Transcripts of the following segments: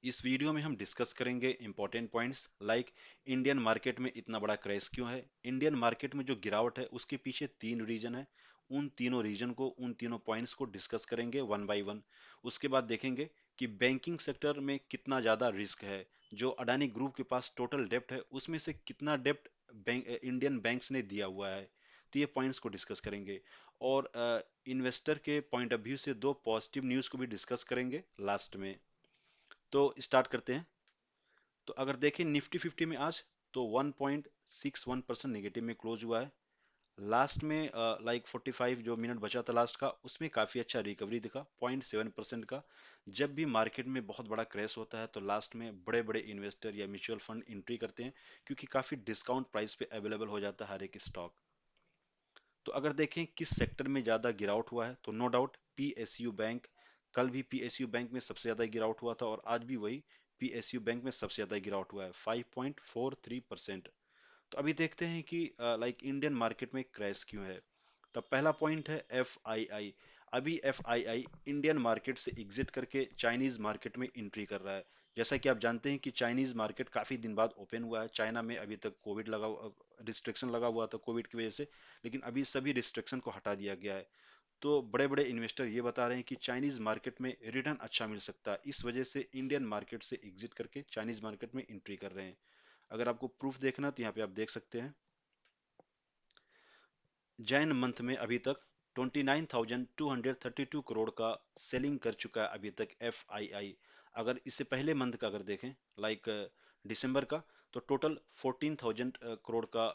इस वीडियो में हम डिस्कस करेंगे important points like Indian market में इतना बड़ा क्रैश क्यों है। इंडियन मार्केट में जो गिरावट है उसके पीछे तीन रीजन है। उन तीनों रीजन को, उन तीनों पॉइंट्स को डिस्कस करेंगे वन बाय वन। उसके बाद देखेंगे कि बैंकिंग सेक्टर में कितना ज़्यादा रिस्क है। जो अडानी ग्रुप के पास टोटल डेप्ट है उसमें से कितना डेप्ट इंडियन बैंक्स ने दिया हुआ है। तो ये पॉइंट्स को डिस्कस करेंगे। और इन्वेस्टर के पॉइंट ऑफ व्यू से दो पॉजिटिव न्यूज़ को भी डिस्कस करेंगे लास्ट में। तो स्टार्ट करते हैं। तो अगर देखें निफ्टी 50 में आज, तो 1.61% नेगेटिव में क्लोज हुआ है। लास्ट में लाइक 45 जो मिनट बचा था लास्ट का, उसमें काफ़ी अच्छा रिकवरी दिखा 0.7% का। जब भी मार्केट में बहुत बड़ा क्रैश होता है तो लास्ट में बड़े बड़े इन्वेस्टर या म्यूचुअल फंड एंट्री करते हैं, क्योंकि काफ़ी डिस्काउंट प्राइस पे अवेलेबल हो जाता है हर एक स्टॉक। तो अगर देखें किस सेक्टर में ज़्यादा गिरावट हुआ है, तो नो डाउट पीएसयू बैंक। कल भी पीएसयू बैंक में सबसे ज़्यादा गिरावट हुआ था और आज भी वही पीएसयू बैंक में सबसे ज़्यादा गिरावट हुआ है 5.43%। तो अभी देखते हैं कि लाइक इंडियन मार्केट में क्रैश क्यों है। तो पहला पॉइंट है एफ आई आई। अभी F I I Indian market से एग्जिट करके चाइनीज मार्केट में एंट्री कर रहा है। जैसा कि आप जानते हैं कि चाइनीज मार्केट काफी दिन बाद ओपन हुआ है। चाइना में अभी तक कोविड लगा, रिस्ट्रिक्शन लगा हुआ था कोविड की वजह से, लेकिन अभी सभी रिस्ट्रिक्शन को हटा दिया गया है। तो बड़े बड़े इन्वेस्टर ये बता रहे हैं कि चाइनीज मार्केट में रिटर्न अच्छा मिल सकता है, इस वजह से इंडियन मार्केट से एग्जिट करके चाइनीज मार्केट में एंट्री कर रहे हैं। अगर आपको प्रूफ देखना तो यहाँ पे आप देख सकते हैं। जैन मंथ में अभी तक 29,232 करोड़ का सेलिंग कर चुका है अभी तक एफ आई आई। अगर इससे पहले मंथ का अगर देखें, लाइक दिसंबर का, तो टोटल 14,000 करोड़ का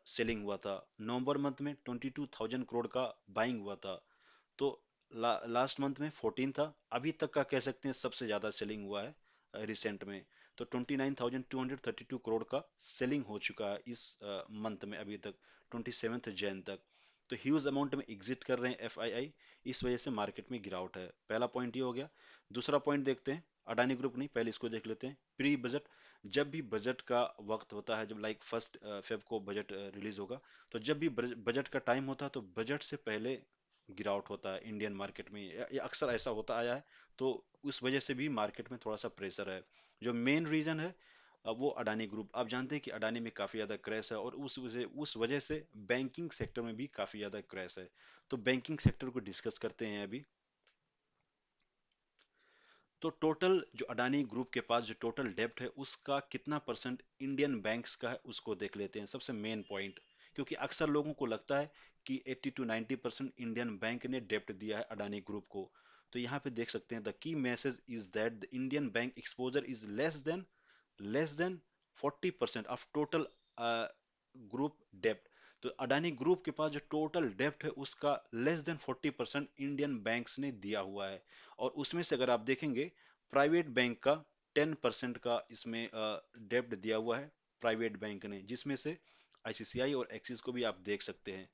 सेलिंग हुआ था। नवंबर मंथ में 22,000 करोड़ का बाइंग हुआ था। तो लास्ट मंथ में 14 था। अभी तक का कह सकते हैं सबसे ज़्यादा सेलिंग हुआ है रिसेंट में। तो 29,232 करोड़ का सेलिंग हो चुका है इस मंथ में अभी तक, 27 जैन तक। तो ह्यूज अमाउंट में एग्जिट कर रहे हैं एफ आई आई, इस वजह से मार्केट में गिरावट है। पहला पॉइंट ये हो गया। दूसरा पॉइंट देखते हैं, अडानी ग्रुप नहीं, पहले इसको देख लेते हैं। Pre budget. जब भी बजट का वक्त होता है, जब लाइक 1 फेब को बजट रिलीज होगा, तो जब भी बजट का टाइम होता है तो बजट से पहले गिरावट होता है इंडियन मार्केट में, या अक्सर ऐसा होता आया है। तो उस वजह से भी मार्केट में थोड़ा सा प्रेशर है। जो मेन रीजन है वो अडानी ग्रुप। आप जानते हैं कि अडानी में काफी ज्यादा क्रैश है, और उस वजह से बैंकिंग सेक्टर में भी काफी ज्यादा क्रैश है। तो बैंकिंग सेक्टर को डिस्कस करते हैं अभी। तो टोटल जो अडानी ग्रुप के पास जो टोटल डेब्ट है उसका कितना परसेंट इंडियन बैंक्स का है उसको देख लेते हैं, सबसे मेन पॉइंट। क्योंकि अक्सर लोगों को लगता है कि 80 to 90% इंडियन बैंक ने डेब्ट दिया है अडानी ग्रुप को। तो यहाँ पे देख सकते हैं the key message is that the Indian bank exposure is less than 40% of total group डेब्ट। तो अडानी ग्रुप के पास जो टोटल डेब्ट है उसका लेस देन 40% इंडियन बैंक्स ने दिया हुआ है। और उसमें से अगर आप देखेंगे, प्राइवेट बैंक का 10% का इसमें डेब्ट दिया हुआ है प्राइवेट बैंक ने, जिसमें से आईसीसीआई और एक्सिस को भी आप देख सकते हैं।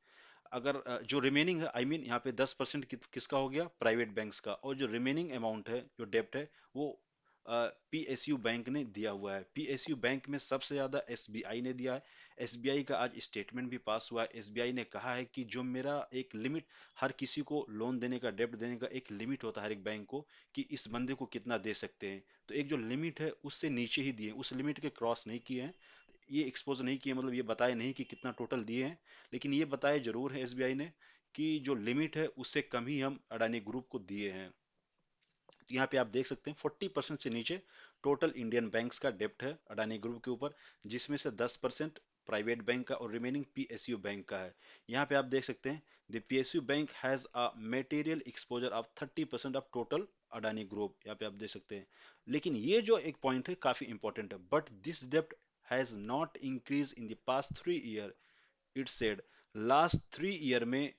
अगर जो रिमेनिंग है, आई मीन यहाँ पे 10% किसका हो गया, प्राइवेट बैंक्स का। और जो रिमेनिंग अमाउंट है, जो डेब्ट है, वो पीएसयू बैंक ने दिया हुआ है। पीएसयू बैंक में सबसे ज्यादा एसबीआई ने दिया है। एसबीआई का आज स्टेटमेंट भी पास हुआ है। एसबीआई ने कहा है कि जो मेरा एक लिमिट, हर किसी को लोन देने का, डेब्ट देने का एक लिमिट होता है हर एक बैंक को, कि इस बंदे को कितना दे सकते हैं। तो एक जो लिमिट है उससे नीचे ही दिए, उस लिमिट के क्रॉस नहीं किए हैं। ये एक्सपोज नहीं किए, मतलब ये बताए नहीं कि कितना टोटल दिए हैं। लेकिन ये बताया जरूर है एसबीआई ने कि जो लिमिट है उससे कम ही हम अडानी ग्रुप को दिए हैं। तो यहाँ पे आप देख सकते हैं 40% से नीचे टोटल इंडियन बैंक्स का डेप्ट है अडानी ग्रुप के ऊपर, जिसमें से 10% प्राइवेट बैंक का और रिमेनिंग पीएसयू बैंक का है। यहाँ पे आप देख सकते हैं the PSU bank has a material exposure of 30% of total Adani group, यहाँ पे आप देख सकते हैं। लेकिन ये जो एक पॉइंट है काफी इंपॉर्टेंट है, बट दिस डेप्ट has not increase in the past 3 year. It said, last 3 year में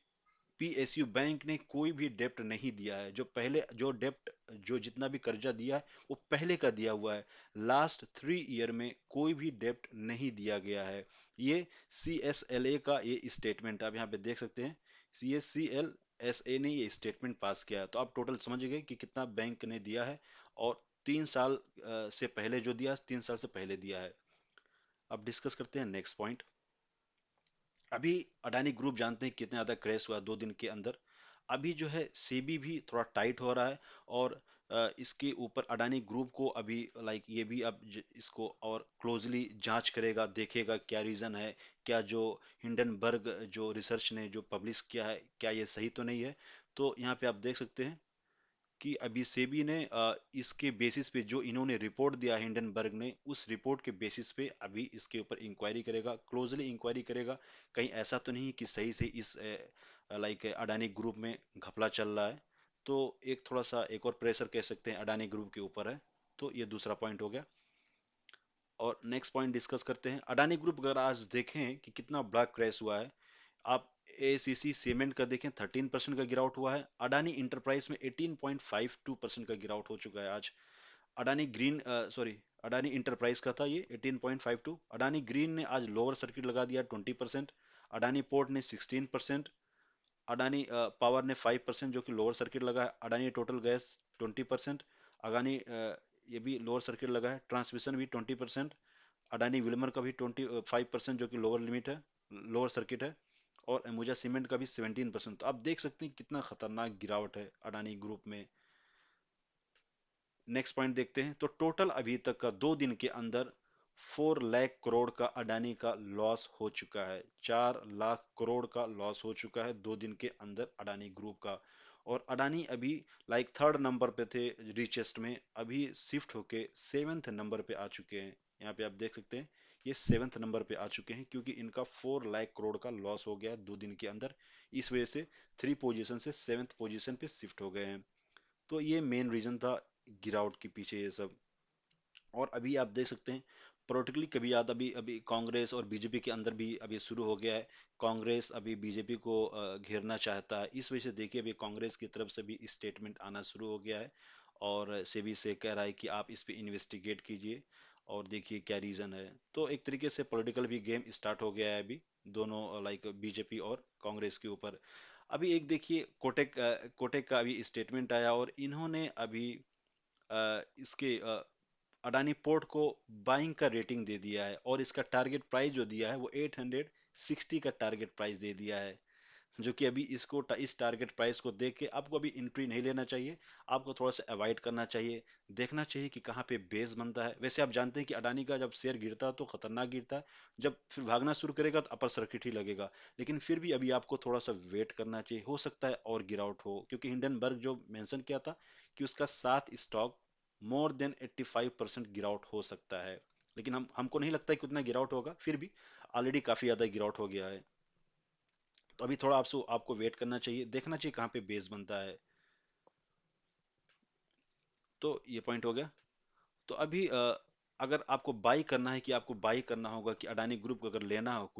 पीएसयू बैंक ने कोई भी डेप्ट नहीं दिया है। जो पहले जो डेप्ट, जो जितना भी कर्जा दिया है वो पहले का दिया हुआ है। लास्ट 3 ईयर में कोई भी डेप्ट नहीं दिया गया है। ये सीएसएलए का ये स्टेटमेंट आप यहाँ पे देख सकते हैं। सीएसएलएसए ने ये स्टेटमेंट पास किया है। तो आप टोटल समझ गए कि कितना बैंक ने दिया है। और 3 साल से पहले जो दिया, 3 साल से पहले दिया है। अब डिस्कस करते हैं नेक्स्ट पॉइंट। अभी अडानी ग्रुप जानते हैं कितना ज्यादा क्रैश हुआ 2 दिन के अंदर। अभी जो है सेबी भी थोड़ा टाइट हो रहा है, और इसके ऊपर अडानी ग्रुप को अभी ये भी अब इसको और क्लोजली जांच करेगा, देखेगा क्या रीजन है, क्या जो हिंडनबर्ग जो रिसर्च ने जो पब्लिश किया है क्या ये सही तो नहीं है। तो यहाँ पे आप देख सकते हैं कि अभी सेबी ने इसके बेसिस पे जो इन्होंने रिपोर्ट दिया हिंडनबर्ग ने, उस रिपोर्ट के बेसिस पे अभी इसके ऊपर इंक्वायरी करेगा, क्लोजली इंक्वायरी करेगा। कहीं ऐसा तो नहीं कि सही से इस अडानी ग्रुप में घपला चल रहा है। तो एक थोड़ा सा एक और प्रेशर कह सकते हैं अडानी ग्रुप के ऊपर है। तो ये दूसरा पॉइंट हो गया। और नेक्स्ट पॉइंट डिस्कस करते हैं, अडानी ग्रुप अगर आज देखें कि कितना बड़ा क्रैश हुआ है। आप एसीसी सीमेंट का देखें 13% का गिरावट हुआ है, अडानी इंटरप्राइज में 18.52% का गिरावट हो चुका है आज। Adani green sorry Adani enterprise का था ये 18.52, अडानी ग्रीन ने आज लोअर सर्किट लगा दिया 20%, अडानी पोर्ट ने 16%, अडानी पावर ने 5% जो कि लोअर सर्किट लगा है, अडानी टोटल गैस 20%, अडानी ये भी लोअर सर्किट लगा है, ट्रांसमिशन भी 20%, अडानी विल्मर का भी 25% जो कि लोअर लिमिट है, लोअर सर्किट है, और अंबुजा सीमेंट का भी 17%। तो आप देख सकते हैं कितना खतरनाक गिरावट है अडानी ग्रुप में। नेक्स्ट पॉइंट देखते हैं, तो टोटल अभी तक का 2 दिन के अंदर 4 लाख करोड़ का अडानी का लॉस हो चुका है, 4 लाख करोड़ का लॉस हो चुका है 2 दिन के अंदर अडानी ग्रुप का। और अडानी अभी थर्ड नंबर पे थे रिचेस्ट में, अभी शिफ्ट होके सेवेंथ नंबर पे आ चुके हैं। यहाँ पे आप देख सकते हैं ये सेवेंथ नंबर पे आ चुके हैं, क्योंकि इनका 4 लाख करोड़ का लॉस हो गया 2 दिन के अंदर। इस वजह से 3 पोजीशन से सेवेंथ पोजीशन पे शिफ्ट हो गए हैं। तो ये मेन रीजन था गिरावट के पीछे ये सब। और अभी आप देख सकते हैं पॉलिटिकली कभी याद, अभी अभी कांग्रेस और बीजेपी के अंदर भी अभी शुरू हो गया है। कांग्रेस अभी बीजेपी को घेरना चाहता है, इस वजह से देखिए अभी कांग्रेस की तरफ से भी स्टेटमेंट आना शुरू हो गया है, और सेबी से कह रहा है कि आप इस पे इन्वेस्टिगेट कीजिए और देखिए क्या रीजन है। तो एक तरीके से पॉलिटिकल भी गेम स्टार्ट हो गया है अभी दोनों बीजेपी और कांग्रेस के ऊपर। अभी एक देखिए कोटेक कोटेक का अभी स्टेटमेंट आया, और इन्होंने अभी इसके अडानी पोर्ट को बाइंग का रेटिंग दे दिया है, और इसका टारगेट प्राइस जो दिया है वो 860 का टारगेट प्राइस दे दिया है। जो कि अभी इस टारगेट प्राइस को देख के आपको अभी एंट्री नहीं लेना चाहिए, आपको थोड़ा सा अवॉइड करना चाहिए, देखना चाहिए कि कहाँ पे बेस बनता है। वैसे आप जानते हैं कि अडानी का जब शेयर गिरता है तो खतरनाक गिरता है, जब फिर भागना शुरू करेगा तो अपर सर्किट ही लगेगा। लेकिन फिर भी अभी आपको थोड़ा सा वेट करना चाहिए, हो सकता है और गिरावट हो, क्योंकि हिंडनबर्ग जो मेंशन किया था कि उसका 7 स्टॉक मोर देन 85% गिरावट हो सकता है। लेकिन हमको नहीं लगता है कि उतना गिरावट होगा, फिर भी ऑलरेडी काफी ज्यादा गिरावट हो गया है। तो अभी थोड़ा आपसे आपको वेट करना चाहिए, देखना चाहिए कहाँ पे बेस बनता है। तो ये पॉइंट हो गया। तो अभी अगर आपको बाई करना है, कि आपको बाई करना होगा कि अडानी ग्रुप को अगर लेना हो,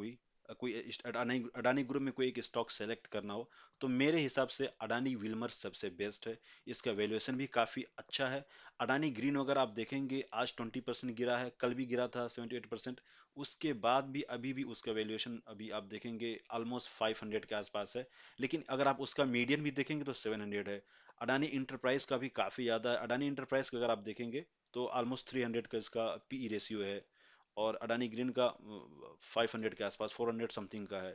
अडानी अडानी ग्रुप में कोई एक स्टॉक सेलेक्ट करना हो, तो मेरे हिसाब से अडानी विल्मर सबसे बेस्ट है। इसका वैल्यूएशन भी काफी अच्छा है। अडानी ग्रीन अगर आप देखेंगे आज 20% गिरा है, कल भी गिरा था 78%। उसके बाद भी अभी भी उसका वैल्यूएशन अभी आप देखेंगे ऑलमोस्ट 500 के आसपास है। लेकिन अगर आप उसका मीडियन भी देखेंगे तो 700 है। अडानी इंटरप्राइज का भी काफी ज्यादा है, अडानी इंटरप्राइज का अगर आप देखेंगे तो ऑलमोस्ट 300 का इसका पीई रेशियो है। और अडानी ग्रीन का 500 के आसपास, 400 समथिंग का है।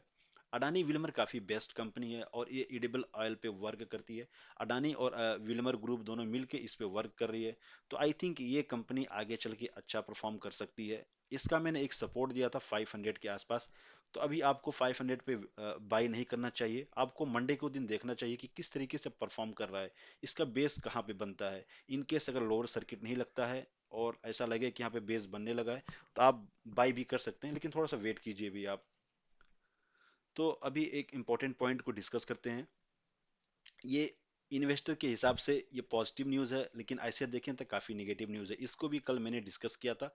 अडानी विल्मर काफी बेस्ट कंपनी है, और ये एडिबल ऑयल पे वर्क करती है। अडानी और विल्मर ग्रुप दोनों मिलके इस पे वर्क कर रही है। तो आई थिंक ये कंपनी आगे चल के अच्छा परफॉर्म कर सकती है। इसका मैंने एक सपोर्ट दिया था 500 के आसपास। तो अभी आपको 500 पे बाई नहीं करना चाहिए, आपको मंडे को दिन देखना चाहिए कि किस तरीके से परफॉर्म कर रहा है, इसका बेस कहाँ पे बनता है। इनकेस अगर लोअर सर्किट नहीं लगता है और ऐसा लगे कि यहाँ पे बेस बनने लगा है, तो आप बाई भी कर सकते हैं, लेकिन थोड़ा सा वेट कीजिए भी आप। तो अभी एक इंपॉर्टेंट पॉइंट को डिस्कस करते हैं। ये इन्वेस्टर के हिसाब से ये पॉजिटिव न्यूज़ है, लेकिन ऐसे देखें तो काफ़ी नेगेटिव न्यूज़ है। इसको भी कल मैंने डिस्कस किया था।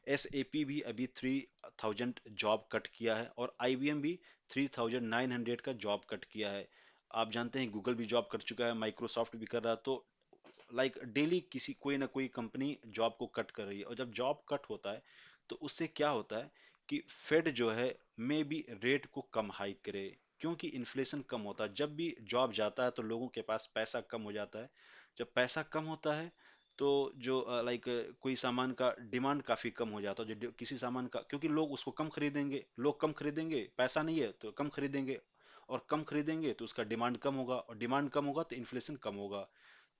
एसएपी भी अभी 3000 जॉब कट किया है, और आईबीएम भी 3900 का जॉब कट किया है। आप जानते हैं गूगल भी जॉब कर चुका है, माइक्रोसॉफ्ट भी कर रहा है। तो डेली किसी कोई ना कोई कंपनी जॉब को कट कर रही है, और जब जॉब कट होता है तो उससे क्या होता है कि फेड जो है मे बी रेट को कम हाइक करे, क्योंकि इन्फ्लेशन कम होता है। जब भी जॉब जाता है तो लोगों के पास पैसा कम हो जाता है। जब पैसा कम होता है तो जो कोई सामान का डिमांड काफी कम हो जाता है, जो किसी सामान का, क्योंकि लोग उसको कम खरीदेंगे, लोग कम खरीदेंगे, पैसा नहीं है तो कम खरीदेंगे, और कम खरीदेंगे तो उसका डिमांड कम होगा, और डिमांड कम होगा तो इन्फ्लेशन कम होगा।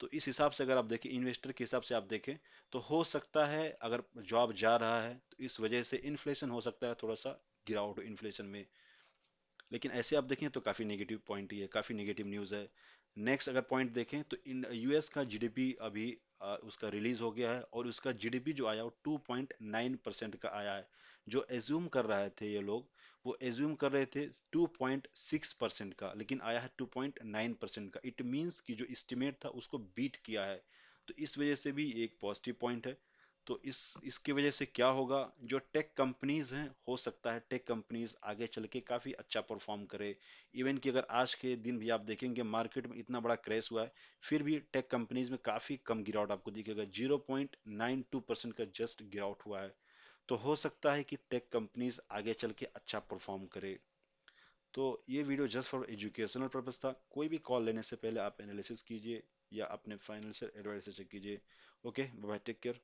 तो इस हिसाब से अगर आप देखें, इन्वेस्टर के हिसाब से आप देखें, तो हो सकता है अगर जॉब जा रहा है तो इस वजह से इन्फ्लेशन हो सकता है थोड़ा सा गिरावट इन्फ्लेशन में। लेकिन ऐसे आप देखें तो काफी नेगेटिव पॉइंट ही है, काफी नेगेटिव न्यूज़ है। नेक्स्ट अगर पॉइंट देखें तो इन यूएस का जीडीपी अभी उसका रिलीज हो गया है, और उसका जीडीपी जो आया वो 2.9% का आया है। जो एज्यूम कर रहे थे ये लोग, वो एज्यूम कर रहे थे 2.6% का, लेकिन आया है 2.9% का। इट मींस कि जो एस्टिमेट था उसको बीट किया है। तो इस वजह से भी एक पॉजिटिव पॉइंट है। तो इसकी वजह से क्या होगा, जो टेक कंपनीज हैं, हो सकता है टेक कंपनीज आगे चल के काफी अच्छा परफॉर्म करे। इवन कि अगर आज के दिन भी आप देखेंगे मार्केट में इतना बड़ा क्रैश हुआ है, फिर भी टेक कंपनीज में काफी कम गिरावट आपको दिखेगा, 0.92% का जस्ट गिरावट हुआ है। तो हो सकता है कि टेक कंपनीज आगे चल के अच्छा परफॉर्म करे। तो ये video just for educational purpose था। कोई भी कॉल लेने से पहले आप एनालिसिस कीजिए या अपने फाइनेंशियल एडवाइस से चेक कीजिए। Okay, bye, take care.